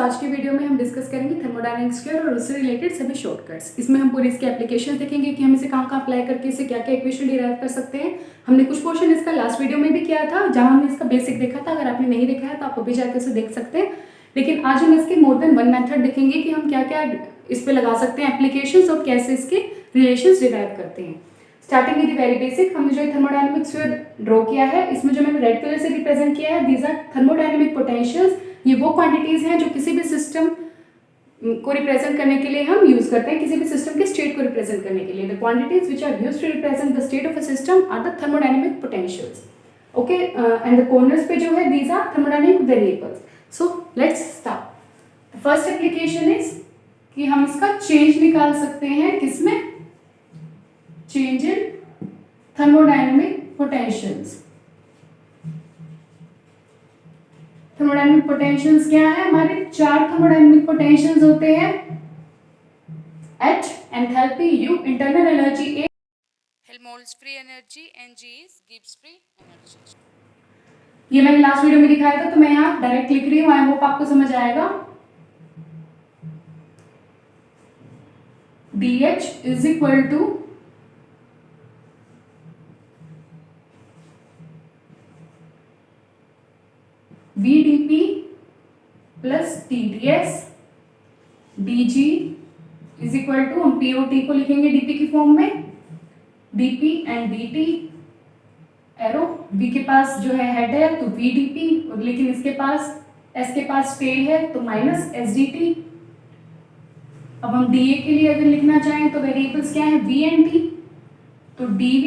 आज की वीडियो में हम डिस्कस करेंगे थर्मोडायनेमिक्स के और उससे रिलेटेड सभी शॉर्टकट्स। इसमें हम पूरी इसके एप्लीकेशन देखेंगे कि हम इसे कहाँ कहाँ अप्लाई करके इसे क्या क्या इक्वेशन डिराइव कर सकते हैं। हमने कुछ पोर्शन इसका लास्ट वीडियो में भी किया था जहाँ हमने इसका बेसिक देखा था। अगर आपने नहीं देखा है तो आप अभी जाकर उसे देख सकते हैं। लेकिन आज हम इसके मोर देन वन मेथड देखेंगे कि हम क्या क्या इस पर लगा सकते हैं एप्लीकेशन और कैसे इसके रिलेशन डिराइव करते हैं। स्टार्टिंग विद वेरी बेसिक, हमने जो थर्मोडायनेमिक्स ड्रॉ किया है, इसमें जो मैंने रेड कलर से रिप्रेजेंट किया है, दीज आर थर्मोडायनेमिक पोटेंशियल्स। ये वो क्वांटिटीज हैं जो किसी भी सिस्टम को रिप्रेजेंट करने के लिए हम यूज करते हैं, किसी भी सिस्टम के स्टेट को रिप्रेजेंट करने के लिए। The quantities which are used to represent the state of a system are the thermodynamic potentials. Okay, and the corners पे जो है these are thermodynamic variables. So let's start. First application is कि हम इसका change निकाल सकते हैं किसमें, change in thermodynamic potentials. Thermodynamic potentials क्या है, हमारे चार थर्मोडायनेमिक पोटेंशियल्स होते हैं। H enthalpy, U internal energy, A Helmholtz free energy, and G is Gibbs free energy. ये मैंने लास्ट वीडियो में दिखाया था तो मैं यहाँ डायरेक्ट लिख रही हूँ, आई होप आपको समझ आएगा। DH is equal to VdP plus TdS, DG is equal to, हम POT को लिखेंगे DP की फॉर्म में, DP and DT। Arrow V के पास जो है हेड है तो VdP, और लेकिन इसके पास S के पास टेल है तो माइनस SDT। अब हम DA के लिए अगर लिखना चाहें तो वेरिएबल्स क्या है, V एंड T, तो DV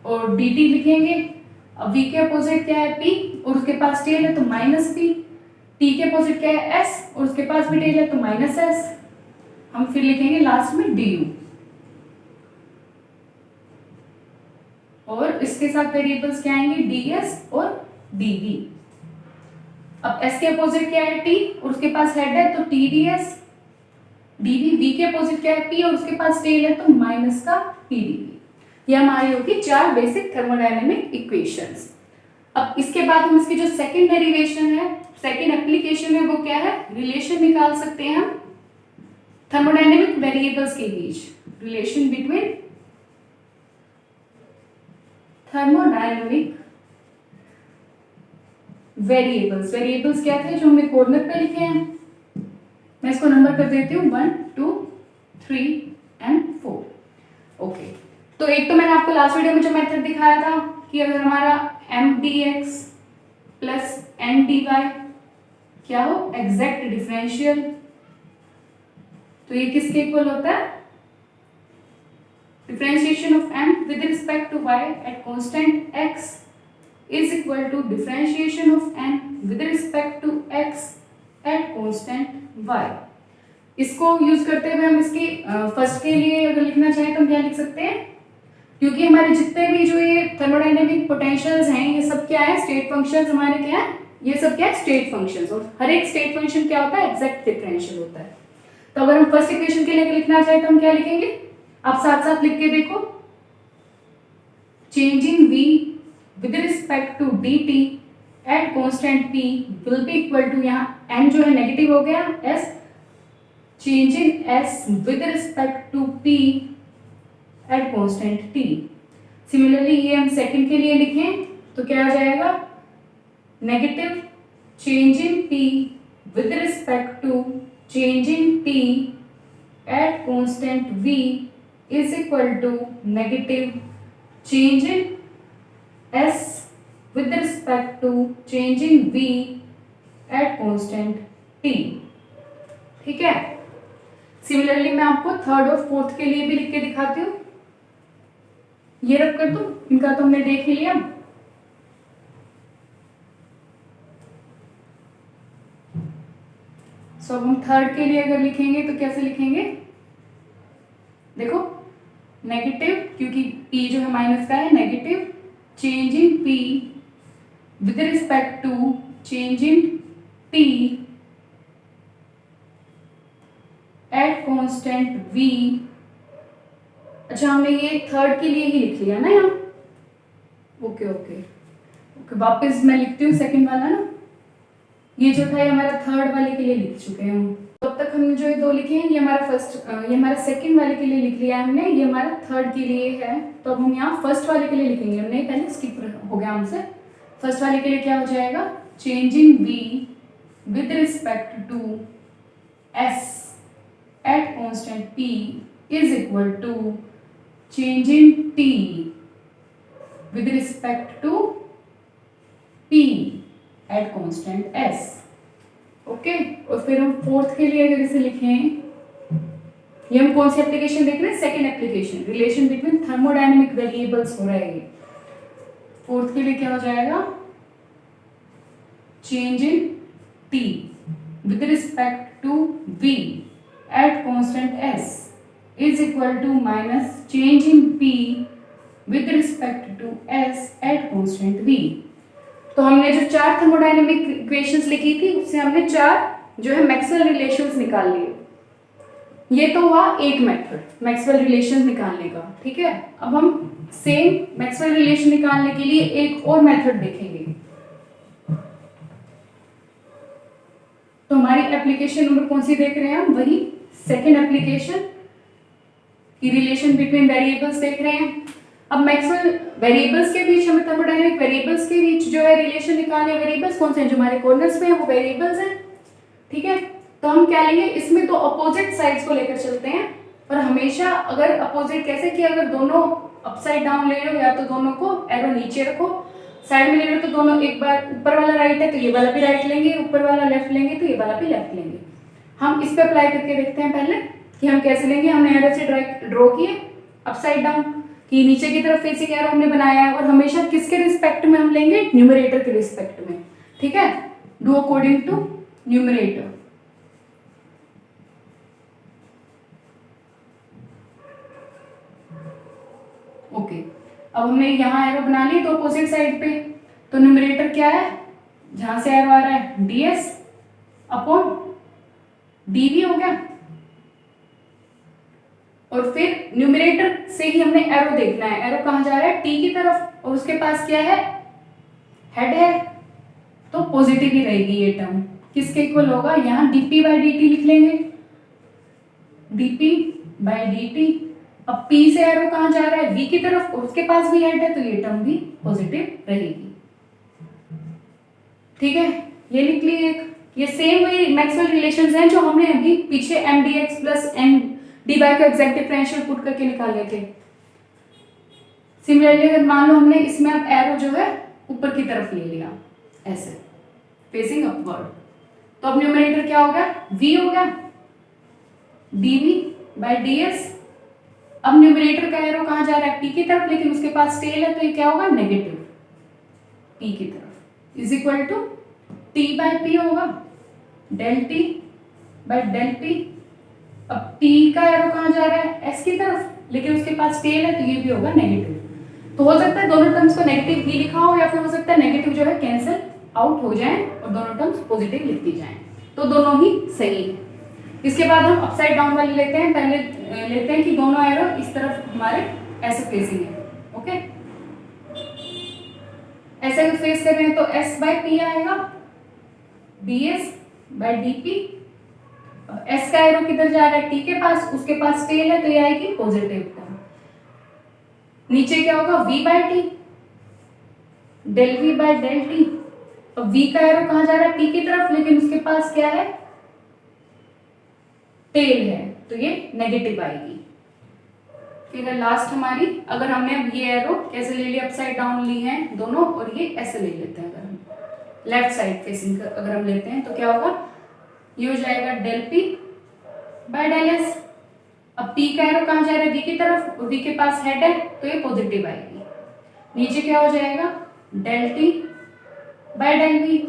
और DT लिखेंगे। अब V के अपोजिट क्या है, P, और उसके पास टेल है तो माइनस P। T के अपोजिट क्या है, S, और उसके पास भी टेल है तो माइनस S। हम फिर लिखेंगे लास्ट में DU, और इसके साथ वेरिएबल्स क्या आएंगे, DS और DV। अब S के अपोजिट क्या है, T, और उसके पास हेड है तो TDS। DV, V के अपोजिट क्या है, P, और उसके पास टेल है तो माइनस का PDV। ये हमारी होगी चार बेसिक थर्मोडायनेमिक इक्वेशंस। अब इसके बाद हम इसकी जो सेकंड डेरिवेशन है, सेकंड एप्लीकेशन है, वो क्या है, रिलेशन निकाल सकते हैं हम थर्मोडायनेमिक वेरिएबल्स के बीच, relation between thermodynamic variables. Variables क्या थे जो हमने कॉर्नर पे लिखे हैं, मैं इसको नंबर कर देती हूँ 1 2 3 एंड 4। ओके, तो एक तो मैंने आपको लास्ट वीडियो में जो मेथड दिखाया था कि अगर हमारा mdx प्लस ndy क्या हो, एग्जैक्ट डिफरेंशियल, तो ये किसके इक्वल होता है, differentiation of m with respect to y at constant x is equal to differentiation of n with respect to x at constant y। इसको यूज करते हुए हम इसकी फर्स्ट के लिए अगर लिखना चाहें तो हम क्या लिख सकते हैं, क्योंकि हमारे जितने भी जो ये थर्मोडायनेमिक पोटेंशियल्स हैं ये सब क्या है, स्टेट फंक्शंस हमारे क्या है, ये सब क्या है, स्टेट फंक्शंस, और हर एक स्टेट फंक्शन क्या होता है, एग्जैक्ट डिफरेंशियल होता है। तो अगर हम फर्स्ट इक्वेशन के लिए लिखना चाहें तो हम क्या लिखेंगे, आप साथ साथ लिख के देखो, changing V with respect to dt at constant P will be equal to, यहाँ n जो है नेगेटिव हो गया, S, changing S with respect to P at constant T। Similarly ये हम सेकंड के लिए लिखें तो क्या आ जाएगा, negative changing P with respect to changing T at constant V is equal to negative change in S with respect to changing V at constant T। ठीक है, सिमिलरली मैं आपको थर्ड और फोर्थ के लिए भी लिख के दिखाती हूँ। ये रब कर दूं, इनका तो हमने देख ही लिया। सो हम थर्ड के लिए अगर लिखेंगे तो कैसे लिखेंगे, देखो नेगेटिव, क्योंकि P जो है माइनस का है, negative changing P with respect to changing T at constant V। अच्छा, हमने ये थर्ड के लिए ही लिख लिया ना यहाँ। ओके ओके ओके, वापस मैं लिखती हूँ सेकंड वाला ना। ये जो था ये हमारा थर्ड वाले के लिए लिख चुके हैं हम। तो अब तक हमने जो ये दो लिखे हैं, ये हमारा सेकंड वाले के लिए लिख लिया है हमने, ये हमारा थर्ड के लिए है। तो अब हम यहाँ फर्स्ट वाले के लिए लिखेंगे, हमने पहले स्किप हो गया हमसे। फर्स्ट वाले के लिए क्या हो जाएगा, changing v with respect to s at constant p is equal to changing t with respect to p at constant s। Okay, और फिर हम फोर्थ के लिए अगर इसे लिखें, ये हम कौन सी एप्लीकेशन देख रहे हैं, second application, relation between thermodynamic variables हो रहा है ये। फोर्थ के लिए क्या हो जाएगा, change in t with respect to v at constant s is equal to minus change in p with respect to s at constant v। तो हमने जो चार थर्मोडायनेमिक इक्वेशंस लिखी थी उससे हमने चार जो है मैक्सवेल रिलेशंस निकाल लिए। ये तो हुआ एक मेथड मैक्सवेल रिलेशन निकालने का, ठीक है। अब हम सेम मैक्सवेल रिलेशन निकालने के लिए एक और मेथड देखेंगे। तो हमारी एप्लीकेशन नंबर कौन सी देख रहे हैं हम, वही सेकेंड एप्लीकेशन की रिलेशन बिटवीन वेरिएबल्स देख रहे हैं। अब मैक्सवेल वेरिएबल्स के बीच हमें थर्मोडायनेमिक वेरिएबल्स के बीच जो है रिलेशन निकालने, वेरिएबल्स कौन से हैं, जो हमारे कॉर्नर्स में है वो वेरिएबल्स हैं, ठीक है। तो हम क्या लेंगे, इसमें तो अपोजिट साइड्स को लेकर चलते हैं, पर हमेशा अगर अपोजिट कैसे कि अगर दोनों अपसाइड डाउन ले लो या तो दोनों को एरो नीचे रखो, साइड में ले लो तो दोनों, एक बार ऊपर वाला राइट है तो ये वाला भी राइट लेंगे, ऊपर वाला लेफ्ट लेंगे तो ये वाला भी लेफ्ट लेंगे। हम इस पे अप्लाई करके देखते हैं पहले कि हम कैसे लेंगे। हमने एरो से ड्रॉ किए अपसाइड डाउन कि नीचे की तरफ फेसिंग एरो हमने बनाया है, और हमेशा किसके रिस्पेक्ट में हम लेंगे, न्यूमरेटर के रिस्पेक्ट में, ठीक है। Do according to numerator. Okay, अब हमने यहाँ एरो बना ली तो अपोजिट साइड पे, तो न्यूमरेटर क्या है, जहां से एरो आ रहा है ds अपॉन dv हो गया। और फिर न्यूमरेटर से ही हमने एरो देखना है, एरो कहाँ जा रहा है, t की तरफ, और उसके पास क्या है, हेड है, तो पॉजिटिव ही रहेगी ये टर्म। किसके इक्वल होगा, यहाँ dp बाई dt लिख लेंगे, dp बाई dt। अब p से एरो कहाँ जा रहा है, v की तरफ, और उसके पास भी हेड है, तो ये टर्म भी पॉजिटिव रहेगी, ठीक है। ये लिख लिए एक। ये सेम वही मैक्सवेल रिलेशंस हैं जो हमने अभी पीछे mdx प्लस dy का एग्जैक्ट डिफरेंशियल पुट करके निकाले थे। सिमिलरली अगर मान लो हमने इसमें अब एरो जो है ऊपर की तरफ ले लिया ऐसे फेसिंग अपवर्ड, तो अब न्यूमरेटर क्या हो गया, v हो गया, dv बाई ds। अब न्यूमरेटर का एरो कहाँ जा रहा है, p की तरफ, लेकिन उसके पास टेल है तो ये क्या होगा, नेगेटिव p की तरफ, is equal to t by p होगा, del t by del p। अब t का एरो कहाँ जा रहा है, s की तरफ, लेकिन उसके पास टेल है तो ये भी होगा नेगेटिव। तो हो सकता है दोनों टर्म्स को नेगेटिव भी लिखा हो, या फिर हो सकता है नेगेटिव जो है कैंसिल आउट हो जाए और दोनों टर्म्स पॉजिटिव लिख दी जाएं, तो दोनों ही सही है। इसके बाद हम अपसाइड डाउन वाली लेते हैं। पहले लेते हैं कि दोनों एरो इस तरफ हमारे ऐसे फेसिंग है, ओके। ऐसे अगर फेस कर रहे हैं तो s बाई p आएगा, ds बाई dp। s का एरो किधर जा रहा है, t के पास, उसके पास टेल है तो ये आएगी पॉजिटिव टर्म। नीचे क्या होगा, v by t, del v by del t। अब v का एरो कहाँ जा रहा है, p की तरफ, लेकिन उसके पास क्या है, टेल है, तो ये नेगेटिव आएगी। फिर लास्ट हमारी, अगर हमने अब ये एरो कैसे ले लिया, अपसाइड डाउन ली है दोनों, और ये ऐसे ले लेते हैं, अगर हम लेफ्ट साइड फेसिंग अगर हम लेते हैं तो क्या होगा, ये हो जाएगा del p by del s। अब p का एरो कहाँ जा रहा है, v की तरफ, और v के पास हेड है तो ये पॉजिटिव आएगी। नीचे क्या हो जाएगा, del t by del v।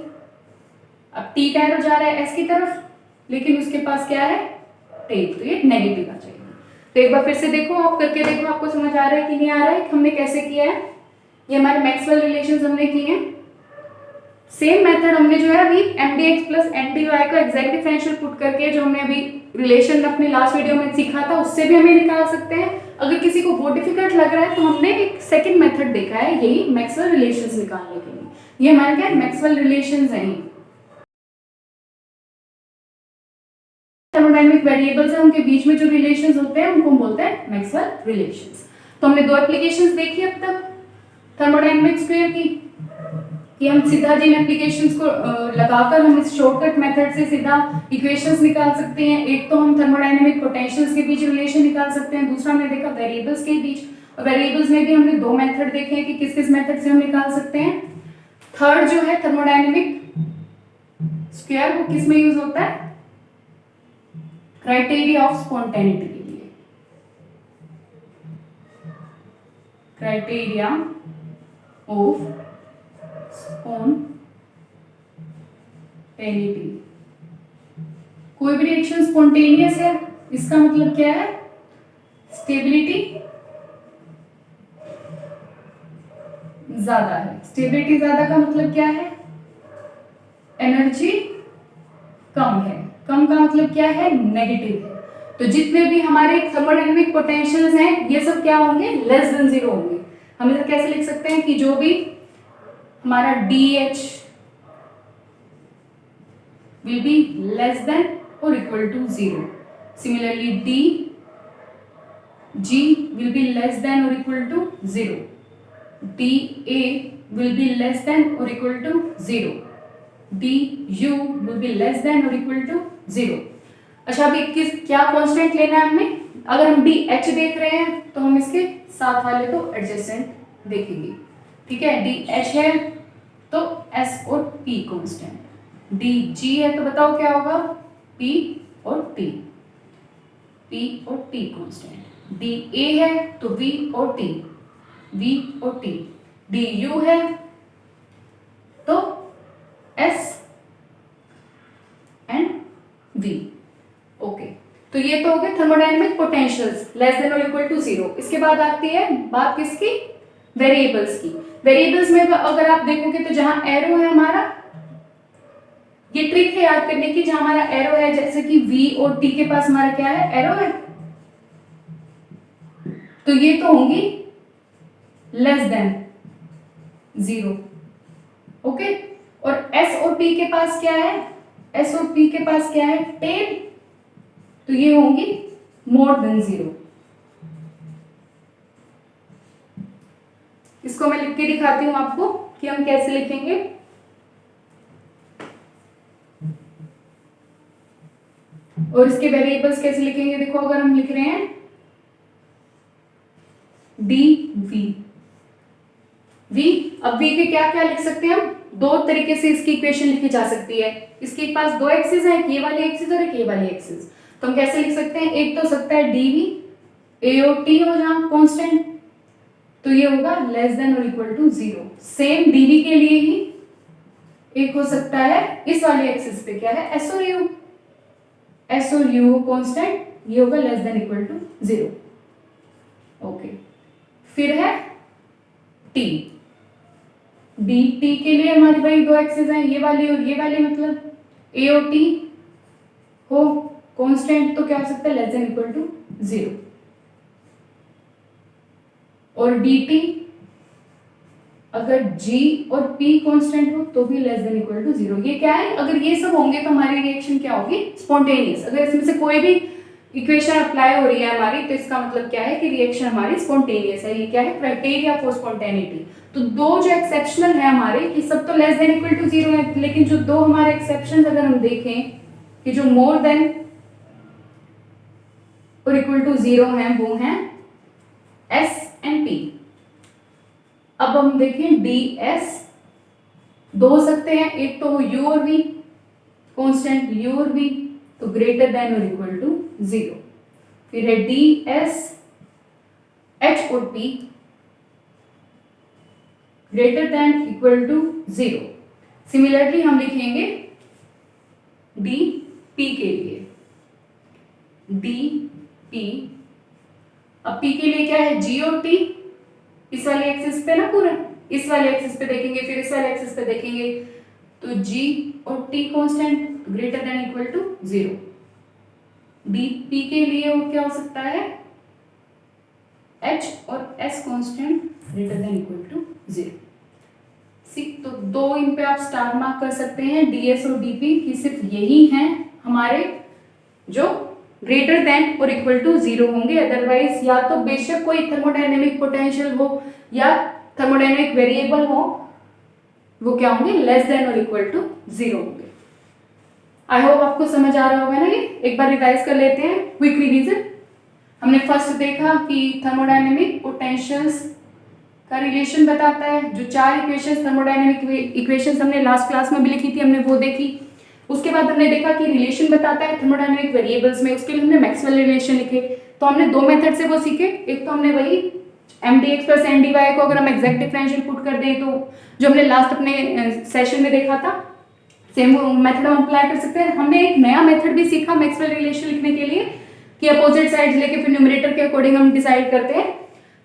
अब t का एरो जा रहा है s की तरफ, लेकिन उसके पास क्या है, टेल, तो ये नेगेटिव आ जाएगी। तो एक बार फिर से देखो, आप करके देखो आपको समझ आ रहा है कि नहीं आ रहा है, हमने कैसे किया है। ये हमारे मैक्सवेल रिलेशंस हमने किए हैं। सेम मेथड हमने जो है अभी mdx प्लस dy का एग्जैक्ट डिफरेंशियल पुट करके, जो हमने अभी रिलेशन अपने लास्ट वीडियो में सीखा था, उससे भी हमें निकाल सकते हैं। अगर किसी को बहुत डिफिकल्ट लग रहा है तो हमने एक सेकंड मेथड देखा है, यही मैक्सवेल रिलेशंस निकालने के लिए। ये हमारे क्या मैक्सवेल रिलेशंस हैं। वेरिएबल्स हैं उनके बीच में जो रिलेशंस होते हैं उनको हम बोलते हैं मैक्सवेल रिलेशंस। तो हमने दो एप्लीकेशंस देखी अब तक थर्मोडायनेमिक स्क्वायर की, कि हम सीधा जिन एप्लीकेशंस को लगाकर हम इस शॉर्टकट मेथड से सीधा इक्वेशंस निकाल सकते हैं। एक तो हम थर्मोडायनेमिक पोटेंशियल्स के बीच रिलेशन निकाल सकते हैं, दूसरा हमने देखा वेरिएबल्स के बीच, और वेरिएबल्स में भी हमने दो मेथड देखे हैं कि किस किस मेथड से हम निकाल सकते हैं। थर्ड जो है थर्मोडायनेमिक स्क्वायर, वो किस में यूज होता है? क्राइटेरिया ऑफ स्पॉन्टेनिटी के लिए। क्राइटेरिया ऑफ स्पॉन्टेनिटी, कोई भी रिएक्शन स्पॉन्टेनियस है इसका मतलब क्या है? स्टेबिलिटी ज्यादा है। स्टेबिलिटी ज्यादा का मतलब क्या है? एनर्जी कम है। कम का मतलब क्या है? नेगेटिव है। तो जितने भी हमारे थर्मोडायनेमिक पोटेंशियल्स हैं ये सब क्या होंगे? लेस देन जीरो होंगे। हम इसे कैसे लिख सकते हैं कि जो भी हमारा DH will be less than or equal to 0. Similarly, DG will be less than or equal to 0. DA will be less than or equal to 0. DU will be less than or equal to 0. अच्छा, अभी किस क्या constant लेना है हमें? अगर हम DH देख रहे हैं तो हम इसके साथ वाले को एडजेसेंट देखेंगे। ठीक है, DH है तो S और P कांस्टेंट, DG है तो बताओ क्या होगा? P और T कांस्टेंट, DA है तो V और T DU है तो S एंड V। ओके, तो ये तो हो गए थर्मोडायनेमिक पोटेंशियल्स लेस देन और इक्वल टू 0। इसके बाद आती है बात किसकी? वेरिएबल्स की। वेरिएबल्स में अगर आप देखोगे तो जहां एरो है हमारा, ये ट्रिक है याद करने की, जहां हमारा एरो है जैसे कि V और T के पास हमारा क्या है? एरो है, तो ये तो होंगी लेस देन 0। ओके, और S और P के पास क्या है? S और P के पास क्या है? टेल, तो ये होंगी मोर देन 0। इसको मैं लिख के दिखाती हूं आपको कि हम कैसे लिखेंगे। और इसके वेरिएबल्स कैसे लिखेंगे? देखो, अगर हम लिख रहे हैं dV, अब V के क्या क्या लिख सकते हैं हम? दो तरीके से इसकी इक्वेशन लिखी जा सकती है। इसके पास दो एक्सिस है, ये वाली एक्सिस और एक ये वाली एक्सिस। तो हम कैसे लिख सकते हैं? एक तो सकता है dV, A और T हो जहां कांस्टेंट, तो ये होगा लेस देन और इक्वल टू 0। सेम dV के लिए ही एक हो सकता है इस वाली एक्सिस पे क्या है? S और U कांस्टेंट, ये होगा less than equal to 0। Okay, फिर है T, dt के लिए हमारी भाई दो एक्सिस हैं, ये वाली और ये वाली, मतलब A और T हो कांस्टेंट, तो क्या हो सकता है? Less than equal to 0। और dt अगर G और P कांस्टेंट हो तो भी लेस देन इक्वल टू 0। ये क्या है? अगर ये सब होंगे तो हमारी रिएक्शन क्या होगी? स्पॉन्टेनियस। अगर इसमें से कोई भी इक्वेशन अप्लाई हो रही है हमारी, तो इसका मतलब क्या है कि रिएक्शन हमारी स्पॉन्टेनियस है। ये क्या है? Criteria for spontaneity. तो दो जो एक्सेप्शनल है हमारे, कि सब तो लेस देन इक्वल टू 0 है, लेकिन जो दो हमारे एक्सेप्शन अगर हम देखें कि जो मोर देन और इक्वल टू 0 है, वो हैं S एंड P। अब हम देखें DS, दो हो सकते हैं, एक तो U और V कांस्टेंट, U और V तो ग्रेटर देन और इक्वल टू 0। फिर है DS, H और P greater than equal to 0। Similarly हम लिखेंगे DP के लिए, DP। अब P के लिए क्या है? G और T, इस वाले एक्सिस पे ना, पूरा इस वाले एक्सिस पे देखेंगे, फिर इस वाले एक्सिस पे देखेंगे, तो G और T constant greater than equal to 0। DP के लिए और क्या हो सकता है? H और S constant greater than equal to 0। तो दो इन पे आप स्टार मार्क कर सकते हैं, DS और DP, कि सिर्फ यही हैं हमारे जो ग्रेटर देन और इक्वल टू 0 होंगे, अदरवाइज या तो बेशक कोई थर्मोडायनेमिक पोटेंशियल हो या थर्मोडायनेमिक वेरिएबल हो, वो क्या होंगे, लेस देन और इक्वल टू 0 होंगे। आई होप आपको समझ आ रहा होगा ना। ये एक बार रिवाइज कर लेते हैं, क्विक रिवीजन। हमने फर्स्ट देखा कि थर्मोडायनेमिक पोटेंशियल्स का रिलेशन बताता है। जो 4 इक्वेशंस थर्मोडायनेमिक इक्वेशंस हमने लास्ट क्लास में भी लिखी थी, हमने वो देखी। उसके बाद हमने देखा कि रिलेशन बताता है थर्मोडायनेमिक वेरिएबल्स में, उसके लिए हमने मैक्सवेल रिलेशन लिखे। तो हमने 2 मेथड से वो सीखे। एक तो हमने वही mdx प्लस ndy को अगर हम एग्जैक्ट डिफरेंशियल पुट कर दें, तो जो हमने लास्ट अपने सेशन में देखा था, सेम मेथड हम अप्लाई कर सकते हैं। हमने एक नया मेथड भी सीखा मैक्सवेल रिलेशन लिखने के लिए, कि अपोजिट साइड्स लेके फिर न्यूमरेटर के अकॉर्डिंग हम डिसाइड करते हैं।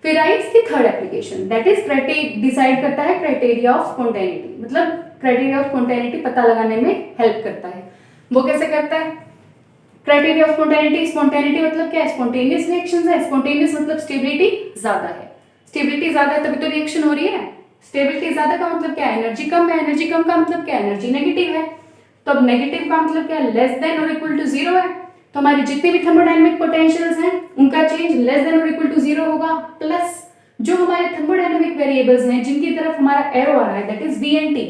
फिर आई इसकी third application, that is decide करता है क्राइटेरिया ऑफ स्पॉन्टेनिटी, मतलब क्राइटेरिया ऑफ स्पॉन्टेनिटी पता लगाने में हेल्प करता है। वो कैसे करता है? क्राइटेरिया ऑफ स्पॉन्टेनिटी, स्पॉन्टेनिटी मतलब क्या है? स्पॉन्टेनियस रिएक्शंस है। स्पॉन्टेनियस मतलब स्टेबिलिटी ज्यादा है। स्टेबिलिटी ज्यादा है तभी तो रिएक्शन हो रही है। स्टेबिलिटी ज्यादा का मतलब क्या है? एनर्जी कम है। एनर्जी कम का मतलब क्या है? एनर्जी नेगेटिव है। तो अब नेगेटिव का मतलब क्या है? लेस देन और इक्वल टू 0 है। तो हमारी जितने भी थर्मोडायनेमिक पोटेंशियल्स हैं उनका चेंज लेस देन और इक्वल टू 0 होगा, प्लस जो हमारे थर्मोडायनेमिक वेरिएबल्स हैं जिनकी तरफ हमारा एरो आ रहा है, that is V and T,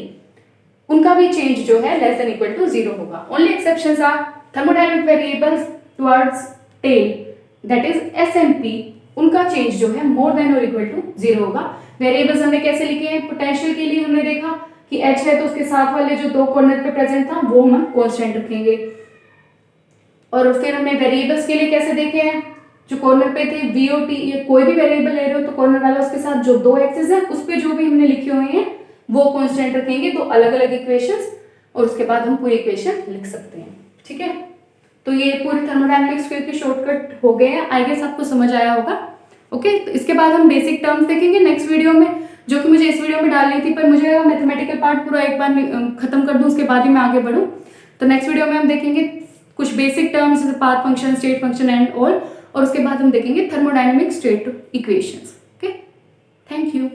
उनका भी चेंज जो है लेस देन इक्वल टू 0 होगा। Only exceptions are thermodynamic variables towards tail, that is S and P, उनका चेंज जो है मोर देन और इक्वल टू 0 होगा। वेरिएबल्स हमने कैसे लिखे हैं? पोटेंशियल के लिए हमने देखा कि h है तो उसके साथ वाले जो 2 कॉर्नर पे प्रेजेंट था वो हम कांस्टेंट रखेंगे। और फिर हमने वेरिएबल्स के लिए कैसे देखे हैं? जो कॉर्नर पे थे वी और टी, ये कोई भी वेरिएबल ले रहे हो तो कॉर्नर वाला उसके साथ जो 2 एक्सिस है उस पे जो भी हमने लिखे हुए हैं वो कांस्टेंट रखेंगे, 2 अलग अलग इक्वेशंस, और उसके बाद हम पूरी इक्वेशन लिख सकते हैं। ठीक है, तो ये पूरे थर्मोडायनेमिक्स के शॉर्टकट हो गए हैं। आई गेस आपको समझ आया होगा। ओके, तो इसके बाद हम बेसिक टर्म्स देखेंगे नेक्स्ट वीडियो में, जो कि मुझे इस वीडियो में डालनी थी, पर मुझे मैथमेटिकल पार्ट पूरा एक बार खत्म कर दूं, उसके बाद ही मैं आगे बढ़ूं। तो नेक्स्ट वीडियो में हम देखेंगे कुछ बेसिक टर्म्स जैसे path function, state function and all, और उसके बाद हम देखेंगे thermodynamic state equations. Okay, thank you.